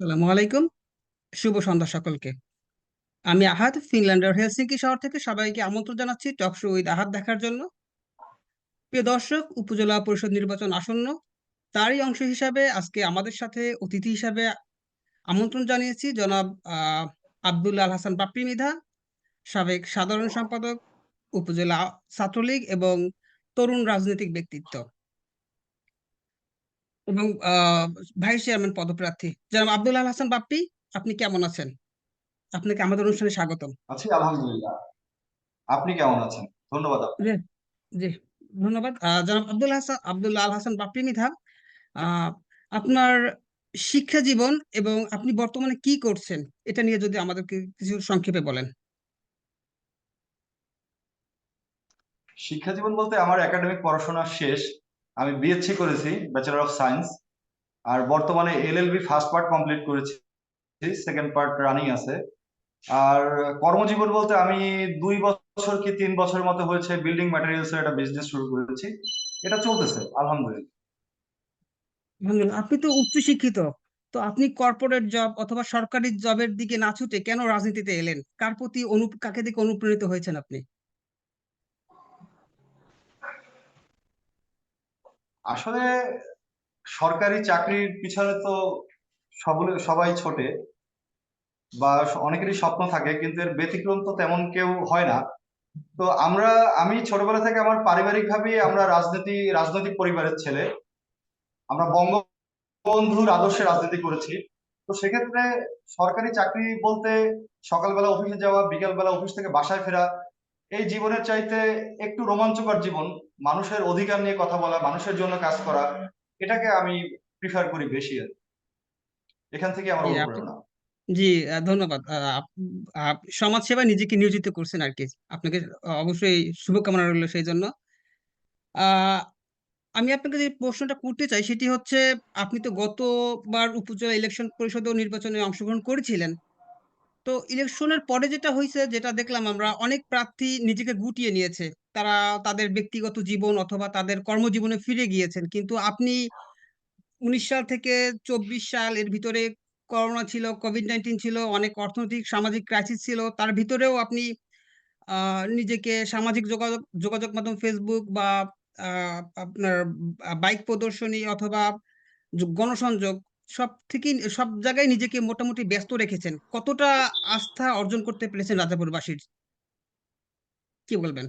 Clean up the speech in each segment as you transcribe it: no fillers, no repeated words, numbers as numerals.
আসসালামু আলাইকুম। শুভ সন্ধ্যা সকলকে। আমি আহাদ, ফিনল্যান্ডের হেলসিঙ্কি শহর থেকে সবাইকে আমন্ত্রণ জানাচ্ছি টক শো উইথ আহাদ দেখার জন্য। প্রিয় দর্শক, উপজেলা পরিষদ নির্বাচন আসন্ন, তারই অংশ হিসাবে আজকে আমাদের সাথে অতিথি হিসাবে আমন্ত্রণ জানিয়েছি জনাব আব্দুল্লাহ আল হাসান বাপ্পি মৃধা, সাবেক সাধারণ সম্পাদক, উপজেলা ছাত্রলীগ এবং তরুণ রাজনৈতিক ব্যক্তিত্ব এবং ভাইস চেয়ারম্যান পদপ্রার্থী। জনাব আব্দুল্লাহ আল হাসান বাপ্পি, আপনি কেমন আছেন? আপনাকে আমাদের অনুষ্ঠানে স্বাগতম। আছি আলহামদুলিল্লাহ। আপনি কেমন আছেন? ধন্যবাদ জি, আপনাকে। জি, ধন্যবাদ। জনাব আব্দুল্লাহ আল হাসান বাপ্পি মৃধা, আহ, আপনার শিক্ষা জীবন এবং আপনি বর্তমানে কি করছেন এটা নিয়ে যদি আমাদেরকে কিছু সংক্ষেপে বলেন। শিক্ষা জীবন বলতে আমার একাডেমিক পড়াশোনা শেষ। আমি বিএসসি করেছি, ব্যাচেলর অফ সায়েন্স। আর বর্তমানে এলএলবি ফার্স্ট পার্ট কমপ্লিট করেছি, সেকেন্ড পার্ট রানিং আছে। আর কর্মজীবন বলতে আমি 2 বছর কি 3 বছরের মতো হয়েছে বিল্ডিং ম্যাটেরিয়ালস এর একটা বিজনেস শুরু করেছি। এটা চলতেছে আলহামদুলিল্লাহ। আলহামদুলিল্লাহ। আপনি তো উচ্চ শিক্ষিত, তো আপনি কর্পোরেট জব অথবা সরকারি জবের দিকে না ছুটে কেন রাজনীতিতে এলেন? কার প্রতি কাকে দেখে অনুপ্রাণিত হয়েছেন আপনি? আসলে সরকারি চাকরির পিছনে তো সবাই ছোটে, বা অনেকেরই স্বপ্ন থাকে, কিন্তু এর ব্যতিক্রম তো তেমন কেউ হয় না। তো আমি ছোটবেলা থেকে আমার পারিবারিক ভাবে আমরা রাজনৈতিক পরিবারের ছেলে। আমরা বঙ্গবন্ধুর আদর্শে রাজনীতি করেছি। তো সেক্ষেত্রে সরকারি চাকরি বলতে সকালবেলা অফিসে যাওয়া, বিকালবেলা অফিস থেকে বাসায় ফেরা, এই জীবনের চাইতে একটু রোমাঞ্চকর জীবন, মানুষের অধিকার নিয়ে কথা বলা, মানুষের জন্য কাজ করা, এটাকে আমি প্রিফার করি বেশি আর কি। এখান থেকে আমার জি আপনি অনুপ্রেরণা। জি ধন্যবাদ। সমাজ সেবায় নিজেকে নিয়োজিত করছেন আর কি। আপনাকে অবশ্যই শুভকামনা রইল সেই জন্য। আহ আমি আপনাকে যে প্রশ্নটা করতে চাই সেটি হচ্ছে, আপনি তো গতবার উপজেলা ইলেকশন পরিষদ ও নির্বাচনে অংশগ্রহণ করেছিলেন। তো ইলেকশনের পরে যেটা হয়েছে, যেটা দেখলাম আমরা, অনেক প্রার্থী নিজেকে গুটিয়ে নিয়েছে। তারা তাদের ব্যক্তিগত জীবন অথবা তাদের কর্মজীবনে ফিরে গিয়েছেন, কিন্তু আপনি 19 সাল থেকে 24 সাল এর ভিতরে করোনা ছিল, কোভিড-19 ছিল, অনেক অর্থনৈতিক সামাজিক ক্রাইসিস ছিল, তার ভিতরেও আপনি নিজেকে সামাজিক যোগাযোগ যোগাযোগ মাধ্যম ফেসবুক বা আপনার বাইক প্রদর্শনী অথবা গণসংযোগ, সব জায়গায় নিজেকে মোটামুটি ব্যস্ত রেখেছেন। কতটা আস্থা অর্জন করতে পেরেছেন রাজাপুরবাসীর, কি বলবেন?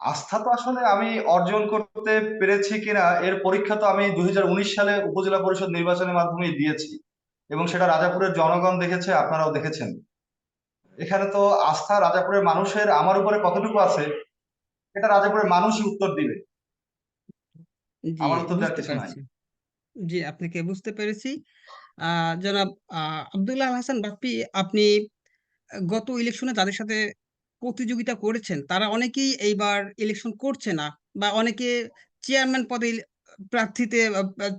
আস্থা তো আসলে আমি অর্জন করতে পেরেছি কিনা এর পরীক্ষা তো আমি 2019 সালে উপজেলা পরিষদ নির্বাচনের মাধ্যমে দিয়েছি, এবং সেটা রাজাপুরের জনগণ দেখেছে, আপনারাও দেখেছেন। এখানে তো আস্থা রাজাপুরের মানুষের আমার উপরে কতটুকু আছে, এটা রাজাপুরের মানুষই উত্তর দিবে। জি, আমার উত্তর দেওয়ার বুঝতে কিছু নাই। পারছি। জি, আপনাকে বুঝতে পেরেছি। জনাব আব্দুল্লাহ আল হাসান বাপ্পি, আপনি গত ইলেকশনে যাদের সাথে প্রতিযোগিতা করেছেন তারা অনেকেই এইবার ইলেকশন করছে না, বা অনেকে চেয়ারম্যান পদে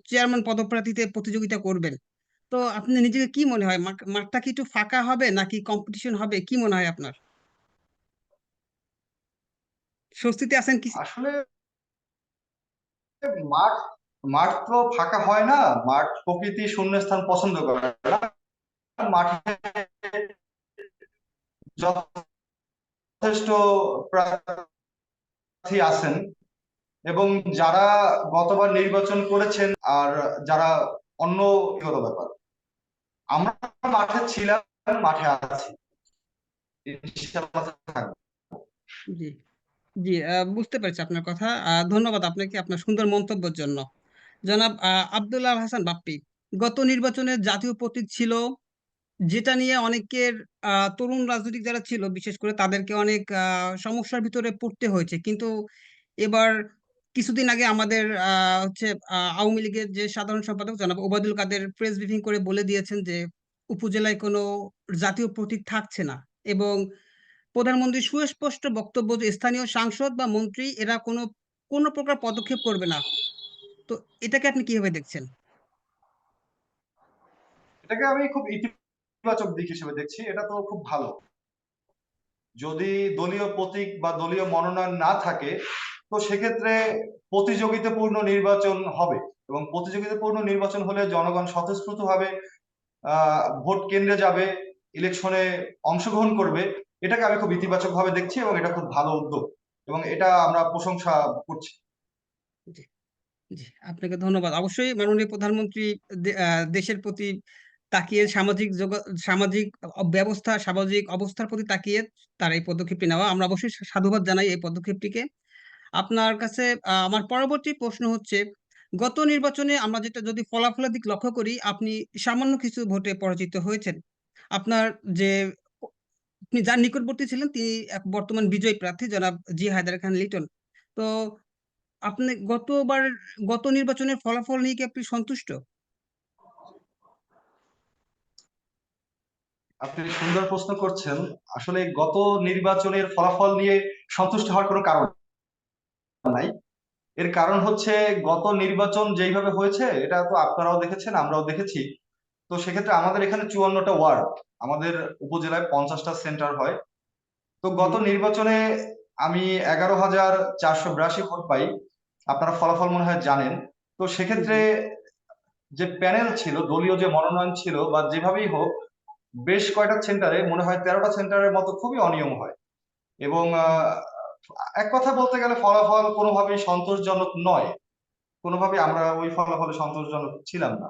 চেয়ারম্যান পদপ্রার্থীতে প্রতিযোগিতা করবেন। তো আপনি নিজেকে কি মনে হয়, মাঠটা কি একটু ফাঁকা হবে নাকি কম্পিটিশন হবে, কি মনে হয় আপনার? স্বস্তিতে আছেন কি? আসলে মাঠ মাঠ তো ফাঁকা হয় না। মাঠ প্রকৃতি শূন্যস্থান পছন্দ করে না। মাঠে যথেষ্ট প্রার্থী আছেন, এবং যারা গতবার নির্বাচন করেছেন, আর যারা অন্য ব্যক্তিগত ব্যাপার। আমরা মাঠে ছিলাম, মাঠে আছি, ইনশাআল্লাহ থাকবো। জি, জি, বুঝতে পেরেছি আপনার কথা। ধন্যবাদ আপনাকে আপনার সুন্দর মন্তব্যের জন্য। জনাব আব্দুল্লাহ আল হাসান বাপ্পি, গত নির্বাচনে জাতীয় প্রতীক ছিল, যেটা নিয়ে অনেকের তরুণ রাজনৈতিক যারা ছিল বিশেষ করে তাদেরকে অনেক সমস্যার ভিতরে পড়তে হয়েছে। কিন্তু এবার কিছুদিন আগে আমাদের হচ্ছে আওয়ামী লীগের যে সাধারণ সম্পাদক জনাব ওবায়দুল কাদের প্রেস ব্রিফিং করে বলে দিয়েছেন যে উপজেলায় কোনো জাতীয় প্রতীক থাকছে না, এবং প্রধানমন্ত্রী সুস্পষ্ট বক্তব্য যে স্থানীয় সাংসদ বা মন্ত্রী এরা কোনো কোনো প্রকার পদক্ষেপ করবে না। তো এটাকে আপনি কিভাবে দেখছেন? এটাকে আমি খুব ইতিবাচক দিক হিসেবে দেখছি। এটা তো খুব ভালো। যদি দলীয় প্রতীক বা দলীয় মনোনয়ন না থাকে, তো সেক্ষেত্রে প্রতিযোগিতাপূর্ণ নির্বাচন হবে, এবং প্রতিযোগিতাপূর্ণ নির্বাচন হলে জনগণ স্বতঃস্ফূর্তভাবে ভোট কেন্দ্রে যাবে, ইলেকশনে অংশগ্রহণ করবে, এটাকে আমি খুব ইতিবাচক ভাবে দেখছি এবং এটা খুব ভালো উদ্যোগ এবং এটা আমরা প্রশংসা করছি। জি, জি, আপনাকে ধন্যবাদ। অবশ্যই মাননীয় প্রধানমন্ত্রী দেশের প্রতি তাকিয়ে সামাজিক ব্যবস্থা, সামাজিক অবস্থার প্রতি তাকিয়ে তার এই পদক্ষেপটি নেওয়া। আমরা অবশ্যই সাধুবাদ জানাই এই পদক্ষেপটিকে। আপনার কাছে আমার পরবর্তী প্রশ্ন হচ্ছে, গত নির্বাচনে আমরা যেটা যদি ফলাফলের দিক লক্ষ্য করি, আপনি সামান্য কিছু ভোটে পরাজিত হয়েছেন। আপনার যে আপনি যার নিকটবর্তী ছিলেন তিনি বর্তমান বিজয়ী প্রার্থী জনাব জি হায়দার খান লিটন। তো আপনি গত নির্বাচনের ফলাফল নিয়ে কি আপনি সন্তুষ্ট? আপনি সুন্দর প্রশ্ন করছেন। আসলে গত নির্বাচনের ফলাফল নিয়ে সন্তুষ্ট হওয়ার কোনো কারণ নাই। এর কারণ হচ্ছে গত নির্বাচন যেইভাবে হয়েছে এটা তো আপনারাও দেখেছেন, আমরাও দেখেছি। তো সেক্ষেত্রে আমাদের এখানে 54টা ওয়ার্ড, আমাদের উপজেলায় 50টা সেন্টার হয়। তো জি, গত নির্বাচনে আমি 11,482 ভোট পাই। আপনারা ফলাফল মনে হয় জানেন। তো সেক্ষেত্রে জি, যে প্যানেল ছিল, দলীয় যে মনোনয়ন ছিল বা যেভাবেই হোক, বেশ কয়টা সেন্টারে মনে হয় 13টা সেন্টারের মতো খুবই অনিয়ম হয় এবং এক কথা বলতে গেলে ফলাফল কোনোভাবেই সন্তোষজনক নয়। কোনোভাবেই আমরা ওই ফলাফলে সন্তোষজনক ছিলাম না।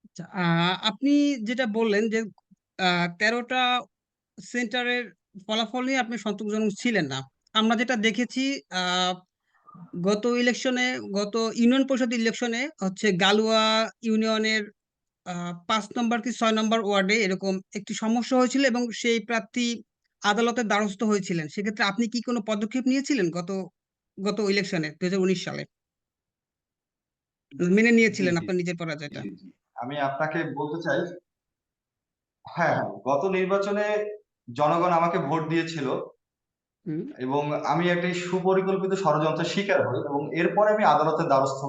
আচ্ছা, আপনি যেটা বললেন যে 13টা সেন্টারের ফলাফল নিয়ে আপনি সন্তোষজনক ছিলেন না। আমরা যেটা দেখেছি আহ, গত ইলেকশনে, গত ইউনিয়ন পরিষদ ইলেকশনে হচ্ছে গালুয়া ইউনিয়নের 5 নম্বর কি 6 নম্বর ওয়ার্ডে এরকম একটি সমস্যা হয়েছিল এবং সেই প্রার্থী আদালতের দ্বারস্থ হয়েছিলেন। সেক্ষেত্রে আপনি কি কোনো পদক্ষেপ নিয়েছিলেন গত গত ইলেকশনে 2019 সালে? মেনে জি নিয়েছিলেন জি আপনার নিজের পরাজয়টা? জি জি আমি আপনাকে বলতে চাই, হ্যাঁ হ্যাঁ, গত নির্বাচনে জনগণ আমাকে ভোট দিয়েছিল হুম, এবং আমি একটি সুপরিকল্পিত ষড়যন্ত্রের শিকার হই এবং এরপরে আমি আদালতের দ্বারস্থ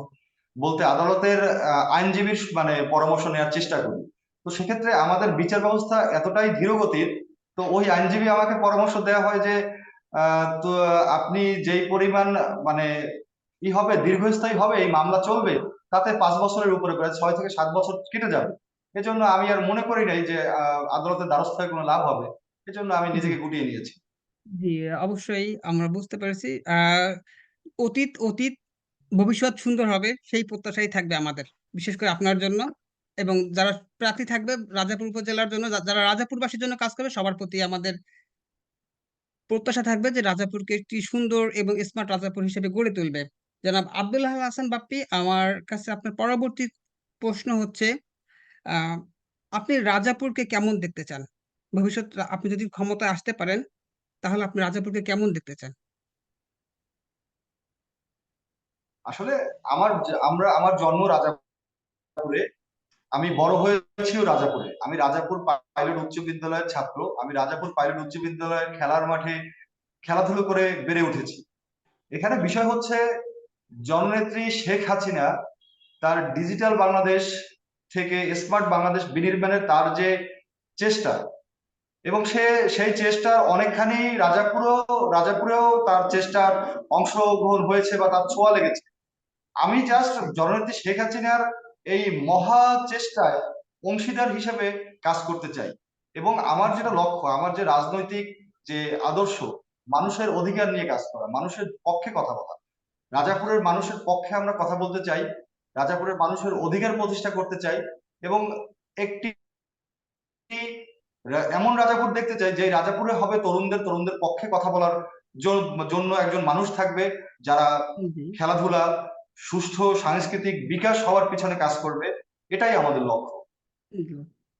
বলতে আদালতের আইনজীবীর মানে পরামর্শ নেওয়ার চেষ্টা করি। তো সেক্ষেত্রে আমাদের বিচার ব্যবস্থা এতটাই ধীরগতির, তো ওই আইনজীবী আমাকে পরামর্শ দেওয়া হয় যে তো আপনি যেই পরিমাণ মানে হবে দীর্ঘস্থায়ী হবে এই মামলা চলবে, তাতে 5 বছরের উপরে প্রায় 6 থেকে 7 বছর কেটে যাবে। এজন্য আমি আর মনে করি নাই যে আদালতের দ্বারস্থ হয়ে কোনো লাভ হবে। এজন্য আমি জি, নিজেকে গুটিয়ে নিয়েছি। জি, অবশ্যই আমরা বুঝতে পেরেছি। অতীত অতীত, ভবিষ্যৎ সুন্দর হবে সেই প্রত্যাশাই থাকবে আমাদের, বিশেষ করে আপনার জন্য এবং যারা প্রার্থী থাকবে রাজাপুর উপজেলার জন্য, যারা রাজাপুরবাসীর জন্য কাজ করবে, সবার প্রতি আমাদের প্রত্যাশা থাকবে যে রাজাপুরকে একটি সুন্দর এবং স্মার্ট রাজাপুর হিসেবে গড়ে তুলবে। জনাব আব্দুল্লাহ আল হাসান বাপ্পি, আমার কাছে আপনার পরবর্তী প্রশ্ন হচ্ছে, আহ আপনি রাজাপুরকে কেমন দেখতে চান? ভবিষ্যৎ আপনি যদি ক্ষমতায় আসতে পারেন, তাহলে আপনি রাজাপুরকে কেমন দেখতে চান? আসলে আমার জন্ম রাজাপুরে, আমি বড় হয়েছিও রাজাপুরে। আমি রাজাপুর পাইলট উচ্চ বিদ্যালয়ের ছাত্র। আমি রাজাপুর পাইলট উচ্চ বিদ্যালয়ের খেলার মাঠে খেলাধুলো করে বেড়ে উঠেছি। এখানে বিষয় হচ্ছে জননেত্রী শেখ হাসিনা তার ডিজিটাল বাংলাদেশ থেকে স্মার্ট বাংলাদেশ বিনির্মাণের তার যে চেষ্টা এবং সেই চেষ্টা অনেকখানি রাজাপুরেও তার চেষ্টার অংশগ্রহণ হয়েছে বা তার ছোঁয়া লেগেছে। আমি জাস্ট জননেত্রী শেখ হাসিনার এই মহা চেষ্টায় অংশীদার হিসেবে কাজ করতে চাই এবং আমার যেটা লক্ষ্য, আমার যে রাজনৈতিক যে আদর্শ, মানুষের অধিকার নিয়ে কাজ করা, মানুষের পক্ষে কথা বলা। রাজাপুরের মানুষের পক্ষে আমরা কথা বলতে চাই, রাজাপুরের মানুষের অধিকার প্রতিষ্ঠা করতে চাই এবং একটি এমন রাজাপুর দেখতে চাই যে রাজাপুরে হবে তরুণদের পক্ষে কথা বলার জন্য একজন মানুষ থাকবে যারা জি, খেলাধুলা, সুষ্ঠু সাংস্কৃতিক বিকাশ হওয়ার পিছনে কাজ করবে। এটাই আমাদের লক্ষ্য। জি,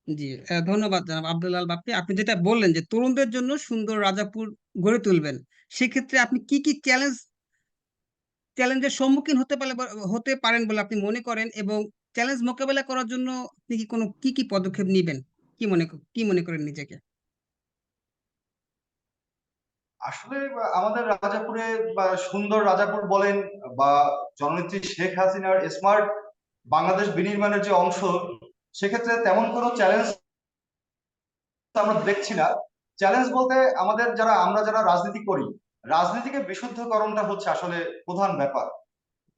জি, ধন্যবাদ জনাব আব্দুল আল বাপ্পি। আপনি যেটা বললেন যে তরুণদের জন্য সুন্দর রাজাপুর গড়ে তুলবেন, সেক্ষেত্রে আপনি কি কি চ্যালেঞ্জের সম্মুখীন হতে পারেন বলে আপনি মনে করেন, এবং চ্যালেঞ্জ মোকাবেলা করার জন্য আপনি কি কি পদক্ষেপ নিবেন? কি মনে করেন নিজেকে? আসলে আমাদের রাজাপুরে বা সুন্দর রাজাপুর বলেন বা জননেত্রী শেখ হাসিনার স্মার্ট বাংলাদেশ বিনির্মাণের যে অংশ, সেক্ষেত্রে তেমন কোনো চ্যালেঞ্জ আমরা দেখছি না। চ্যালেঞ্জ বলতে আমরা যারা রাজনীতি করি, রাজনীতিকে বিশুদ্ধকরণটা হচ্ছে আসলে প্রধান ব্যাপার।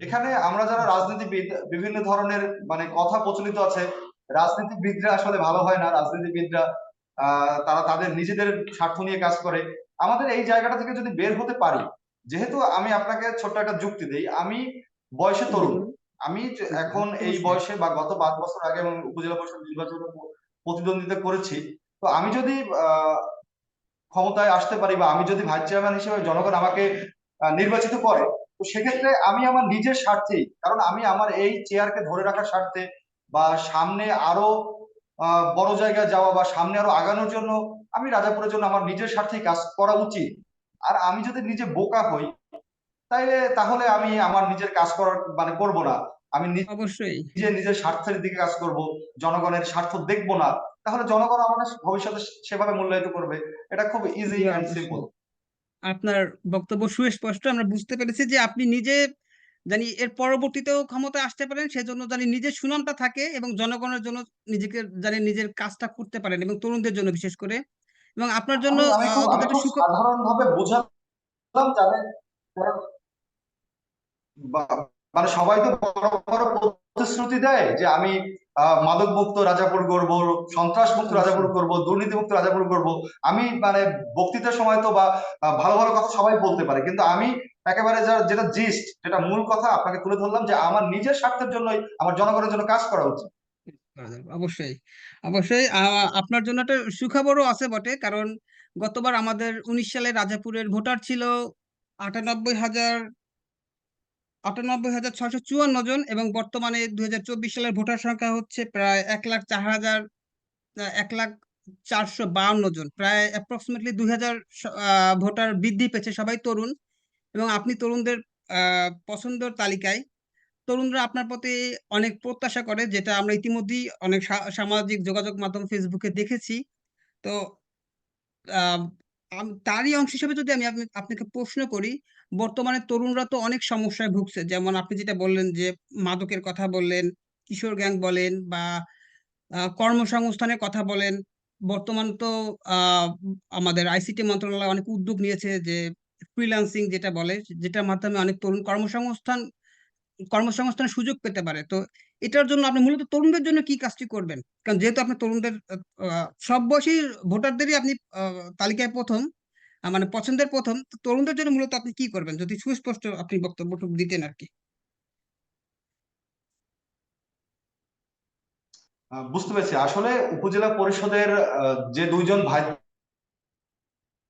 এখানে আমরা যারা রাজনীতিবিদ, বিভিন্ন ধরনের মানে কথা প্রচলিত আছে, রাজনীতিবিদরা আসলে ভালো হয় না। রাজনীতিবিদরা তারা তাদের নিজেদের স্বার্থ নিয়ে কাজ করে। আমাদের এই জায়গাটা থেকে যদি বের হতে পারি, যেহেতু আমি আপনাকে ছোট্ট একটা যুক্তি দিই, আমি বয়সে জি তরুণ। বলুন। আমি জি বলুন এখন এই অবশ্যই। বয়সে বা গত 5 বছর আগে এবং উপজেলা পরিষদ নির্বাচনে প্রতিদ্বন্দ্বিতা করেছি। তো আমি যদি আহ ক্ষমতায় আসতে পারি বা আমি যদি ভাইস চেয়ারম্যান হিসেবে জনগণ আমাকে নির্বাচিত করে, তো সেক্ষেত্রে আমি আমার নিজের স্বার্থেই, কারণ আমি আমার এই চেয়ারকে ধরে রাখার স্বার্থে বা সামনে আরো বড় জায়গায় যাওয়া বা সামনে আরো আগানোর জন্য আমি রাজাপুরের জন্য আমার নিজের স্বার্থেই কাজ করা উচিত। আর আমি যদি নিজে বোকা হই, তাহলে আমি আমার নিজের কাজ করার মানে করব না। আমি অবশ্যই। নিজে নিজের স্বার্থের দিকে কাজ করব, জনগণের স্বার্থ দেখবো না। তাহলে জনগণ আমাকে ভবিষ্যতে সেভাবে মূল্যায়িত করবে। এটা খুব ইজি জি অ্যান্ড সিম্পল। অবশ্যই। আপনার বক্তব্য সুস্পষ্ট, আমরা বুঝতে পেরেছি যে আপনি নিজে জানি এর পরবর্তীতেও ক্ষমতায় আসতে পারেন, সেজন্য জানি নিজের সুনামটা থাকে এবং জনগণের জন্য নিজেকে জানি নিজের কাজটা করতে পারেন এবং তরুণদের জন্য বিশেষ করে, এবং আপনার জন্য আমি আমি খুব অন্তত আমি একটা খুব সাধারণ ভাবে বুঝালাম, যাদের মানে সবাই তো বড় বড় প্রতিশ্রুতি দেয় যে আমি মাদক মুক্ত রাজাপুর করব, সন্ত্রাস মুক্ত রাজাপুর অবশ্যই। করব, দুর্নীতি মুক্ত রাজাপুর করব। আমি মানে বক্তৃতার সময় তো বা ভালো ভালো কথা সবাই বলতে পারে, কিন্তু আমি একেবারে যেটা জিস্ট, যেটা মূল কথা আপনাকে তুলে ধরলাম যে আমার নিজের স্বার্থের জন্যই আমার জনগণের জন্য কাজ করা উচিত। অবশ্যই। অবশ্যই আপনার জন্য একটা সুখবরও আছে বটে, কারণ গতবার আমাদের 19 সালে রাজাপুরের ভোটার ছিল 98,000 98,654 জন, এবং বর্তমানে 2024 সালের ভোটার সংখ্যা হচ্ছে প্রায় 1,04,000 1,04,52 জন, প্রায় অ্যাপ্রক্সিমেটলি 2,000 ভোটার বৃদ্ধি পেয়েছে, সবাই তরুণ। এবং আপনি তরুণদের পছন্দের তালিকায়, তরুণরা আপনার প্রতি অনেক প্রত্যাশা করে, যেটা আমরা ইতিমধ্যেই অনেক সামাজিক যোগাযোগ মাধ্যম ফেসবুকে দেখেছি। তো আহ, তারই অংশ হিসেবে যদি আমি আপনাকে প্রশ্ন করি, বর্তমানে তরুণরা তো অনেক সমস্যায় ভুগছে, যেমন আপনি যেটা বললেন যে মাদকের কথা বললেন, কিশোর গ্যাং বলেন, বা কর্মসংস্থানের কথা বলেন। বর্তমান তো আহ, আমাদের আইসিটি মন্ত্রণালয় অনেক উদ্যোগ নিয়েছে যে ফ্রিল্যান্সিং যেটা বলে, যেটার মাধ্যমে অনেক তরুণ কর্মসংস্থানের সুযোগ পেতে পারে। তো এটার জন্য আপনি মূলত তরুণদের জন্য কি কাজটি করবেন? কারণ যেহেতু আপনি তরুণদের সব বয়সী ভোটারদেরই আপনি তালিকায় প্রথম, মানে পছন্দের প্রথম, তো তরুণদের জন্য মূলত আপনি কি করবেন যদি সুস্পষ্ট আপনি বক্তব্যটুকু দিতেন আর কি। বুঝতে পেরেছি। আসলে উপজেলা পরিষদের যে দুইজন ভাইস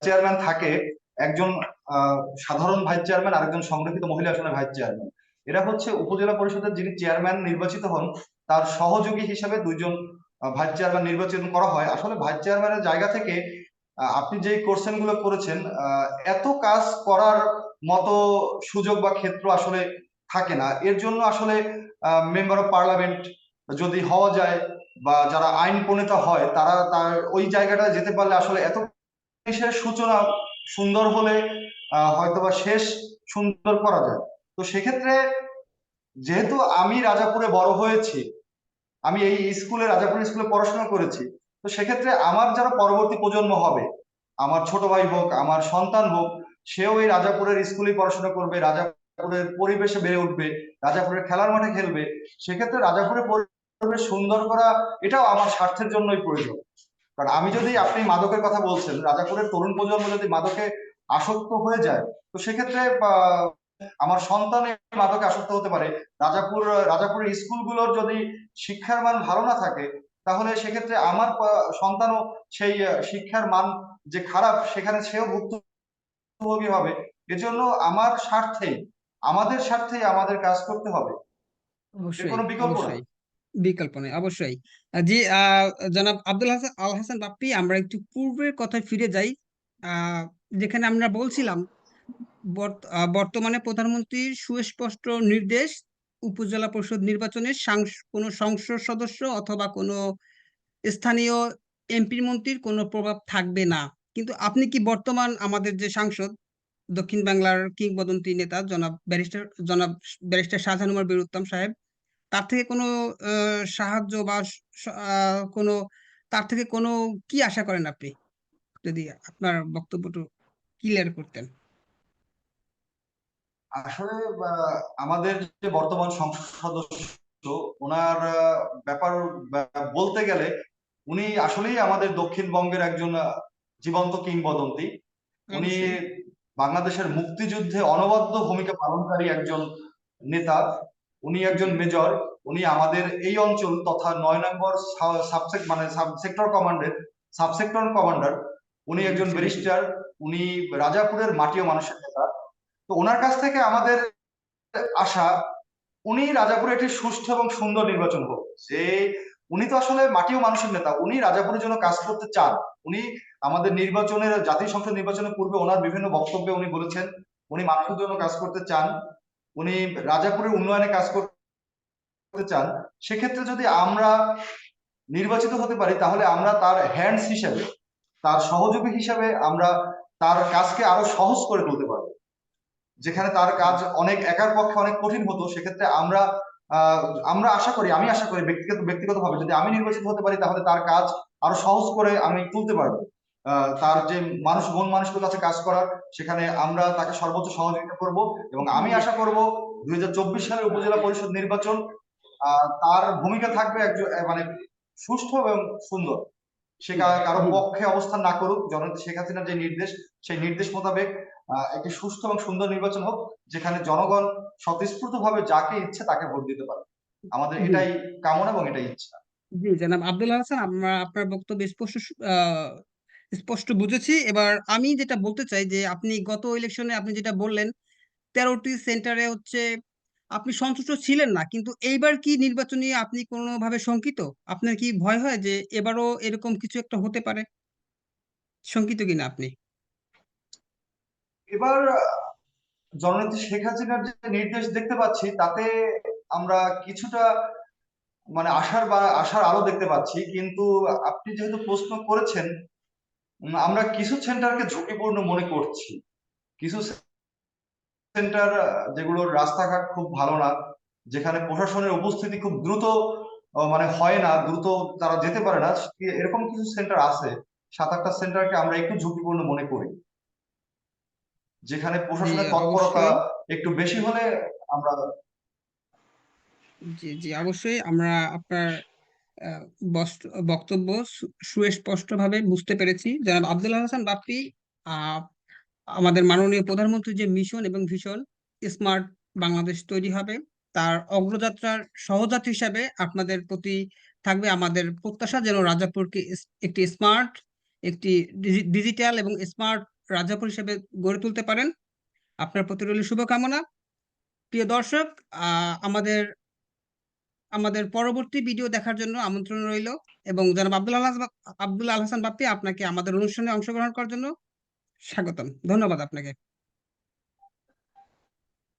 চেয়ারম্যান থাকে, একজন আহ, সাধারণ ভাইস চেয়ারম্যান, আরেকজন সংরক্ষিত মহিলা আসনের ভাইস চেয়ারম্যান। এরা হচ্ছে উপজেলা পরিষদের যিনি চেয়ারম্যান নির্বাচিত হন, তার সহযোগী হিসেবে দুইজন ভাইস চেয়ারম্যান নির্বাচন করা হয়। আসলে ভাইস চেয়ারম্যানের জায়গা থেকে আপনি যে কোশ্চেন গুলো করেছেন, এত কাজ করার মতো সুযোগ বা ক্ষেত্র আসলে থাকে না। এর জন্য আসলে মেম্বার অফ পার্লামেন্ট যদি হওয়া যায় বা যারা আইন প্রণেতা হয় তারা তার ওই জায়গাটা যেতে পারলে আসলে এত জিনিসের সূচনা সুন্দর হলে হয়তোবা শেষ সুন্দর করা যায়। তো সেক্ষেত্রে যেহেতু আমি রাজাপুরে বড় হয়েছি, আমি এই স্কুলে রাজাপুর স্কুলে পড়াশোনা করেছি, তো সেক্ষেত্রে আমার যারা পরবর্তী প্রজন্ম হবে, আমার ছোট ভাই হোক, আমার সন্তান হোক, সেও এই রাজাপুরের স্কুলেই পড়াশোনা করবে, রাজাপুরের পরিবেশে বেড়ে উঠবে, রাজাপুরের খেলার মাঠে খেলবে। সেক্ষেত্রে রাজাপুরের পরিবেশ সুন্দর করা এটাও আমার স্বার্থের জন্যই প্রয়োজন। কারণ আমি যদি, আপনি মাদকের কথা বলছেন, রাজাপুরের তরুণ প্রজন্ম যদি মাদকে আসক্ত হয়ে যায়, তো সেক্ষেত্রে আমার সন্তান এই মাদকে আসক্ত হতে পারে। রাজাপুরের স্কুলগুলোর যদি শিক্ষার মান ভালো না থাকে, তাহলে সেক্ষেত্রে আমার সন্তানও সেই শিক্ষার মান যে খারাপ, সেখানে সেও ভুক্তভোগী হবে। এজন্য আমার স্বার্থেই, আমাদের স্বার্থেই আমাদের কাজ করতে হবে। এর অবশ্যই। কোনো বিকল্প নাই। অবশ্যই। বিকল্প নেই অবশ্যই। জি, জনাব আব্দুল হাসান আল হাসান বাপ্পি, আমরা একটু পূর্বের কথায় ফিরে যাই, আহ, যেখানে আমরা বলছিলাম বর্তমানে প্রধানমন্ত্রীর সুস্পষ্ট নির্দেশ, উপজেলা পরিষদ নির্বাচনে কোনো সংসদ সদস্য অথবা কোনো স্থানীয় এমপি মন্ত্রীর কোনো প্রভাব থাকবে না। কিন্তু আপনি কি বর্তমান আমাদের যে সাংসদ, দক্ষিণ বাংলার কিংবদন্তি নেতা জনাব ব্যারিস্টার শাহজাহান উমর বীর সাহেব, তার থেকে কোনো সাহায্য বা কোনো, তার থেকে কোনো কি আশা করেন আপনি? যদি আপনার বক্তব্যটা ক্লিয়ার করতেন। আসলে আমাদের যে বর্তমান সংসদ সদস্য, ওনার ব্যাপার বলতে গেলে উনি আসলেই আমাদের দক্ষিণবঙ্গের একজন জীবন্ত কিংবদন্তি। উনি অবশ্যই। বাংলাদেশের মুক্তিযুদ্ধে অনবদ্য ভূমিকা পালনকারী একজন নেতা। উনি একজন জি মেজর। উনি আমাদের এই অঞ্চল তথা ৯ নম্বর সেক্টর কমান্ডের সাবসেক্টর কমান্ডার। উনি একজন বুঝতে পেরেছি। ব্যারিস্টার। উনি রাজাপুরের মাটি ও মানুষের নেতা। তো ওনার কাছ থেকে আমাদের আশা উনি রাজাপুরে একটি সুষ্ঠু এবং সুন্দর নির্বাচন হোক। যে উনি তো আসলে মাটি ও মানুষের নেতা, উনি রাজাপুরের জন্য কাজ করতে চান। উনি আমাদের নির্বাচনের জাতীয় সংসদ নির্বাচনের পূর্বে ওনার বিভিন্ন বক্তব্যে উনি বলেছেন উনি মানুষের জন্য কাজ করতে চান, উনি রাজাপুরের উন্নয়নে কাজ করতে চান। সেক্ষেত্রে যদি আমরা নির্বাচিত হতে পারি তাহলে আমরা তার হ্যান্ডস হিসেবে, তার সহযোগী হিসেবে আমরা তার কাজকে আরো সহজ করে তুলতে পারবো। যেখানে তার কাজ অনেক একার পক্ষে অনেক কঠিন হতো, সেক্ষেত্রে আমরা আহ, আমরা আশা করি, আমি আশা করি ব্যক্তিগতভাবে যদি আমি নির্বাচিত হতে পারি তাহলে তার কাজ আরো সহজ করে আমি তুলতে পারবো। তার যে মন মানসিকতার কাছে কাজ করার, সেখানে আমরা তাকে সর্বোচ্চ সহযোগিতা করব। এবং জি আমি জি আশা করব 2024 সালের উপজেলা পরিষদ নির্বাচন তার ভূমিকা থাকবে একজন মানে সুষ্ঠু এবং সুন্দর। সে কারো জি পক্ষে অবস্থান না করুক, জননেত্রী শেখ হাসিনার যে নির্দেশ, সেই নির্দেশ মোতাবেক একটি সুষ্ঠু এবং সুন্দর নির্বাচন হোক, যেখানে জনগণ স্বতঃস্ফূর্ত ভাবে যাকে ইচ্ছে তাকে ভোট দিতে পারে। আমাদের জি এটাই কামনা এবং এটাই ইচ্ছা। জি জনাব আব্দুল হাসান, আমরা আপনার বক্তব্য স্পষ্ট বুঝেছি। এবার আমি যেটা বলতে চাই যে আপনি গত ইলেকশনে আপনি যেটা বললেন 13টি সেন্টারে হচ্ছে আপনি সন্তুষ্ট ছিলেন না, কিন্তু এইবার কি নির্বাচন নিয়ে আপনি কোনোভাবে শঙ্কিত? আপনার কি ভয় হয় যে এবারও এরকম কিছু একটা হতে পারে? শঙ্কিত কিনা আপনি? এবার জননেত্রী শেখ হাসিনার যে নির্দেশ দেখতে পাচ্ছি তাতে আমরা কিছুটা মানে আশার আলো দেখতে পাচ্ছি, কিন্তু আপনি যেহেতু প্রশ্ন করেছেন, আমরা কিছু সেন্টারকে ঝুঁকিপূর্ণ মনে করছি। কিছু সেন্টার যেগুলোর রাস্তাঘাট খুব ভালো না, যেখানে প্রশাসনের উপস্থিতি খুব দ্রুত মানে হয় না, দ্রুত তারা যেতে পারে না, এরকম কিছু সেন্টার আছে। 7-8টা সেন্টারকে আমরা একটু ঝুঁকিপূর্ণ মনে করি, যেখানে জি প্রশাসনের তৎপরতা অবশ্যই। একটু বেশি হলে আমরা। জি জি অবশ্যই আমরা আপনার আহ, বক্তব্য সুস্পষ্টভাবে বুঝতে পেরেছি। জনাব আব্দুল হাসান বাপ্পি, আহ, আমাদের মাননীয় প্রধানমন্ত্রীর যে মিশন এবং ভিশন, স্মার্ট বাংলাদেশ তৈরি হবে, তার অগ্রযাত্রার সহযাত্রী হিসাবে আপনাদের প্রতি থাকবে আমাদের প্রত্যাশা যেন রাজাপুরকে একটি স্মার্ট, একটি ডিজিটাল এবং স্মার্ট রাজাপুর হিসেবে গড়ে তুলতে পারেন। আপনার প্রতি রইল শুভকামনা। প্রিয় দর্শক, আমাদের আমাদের পরবর্তী ভিডিও দেখার জন্য আমন্ত্রণ রইল, এবং জনাব আব্দুল আল হাসান বাপ্পি, আপনাকে আমাদের অনুষ্ঠানে অংশগ্রহণ করার জন্য স্বাগতম। ধন্যবাদ আপনাকে।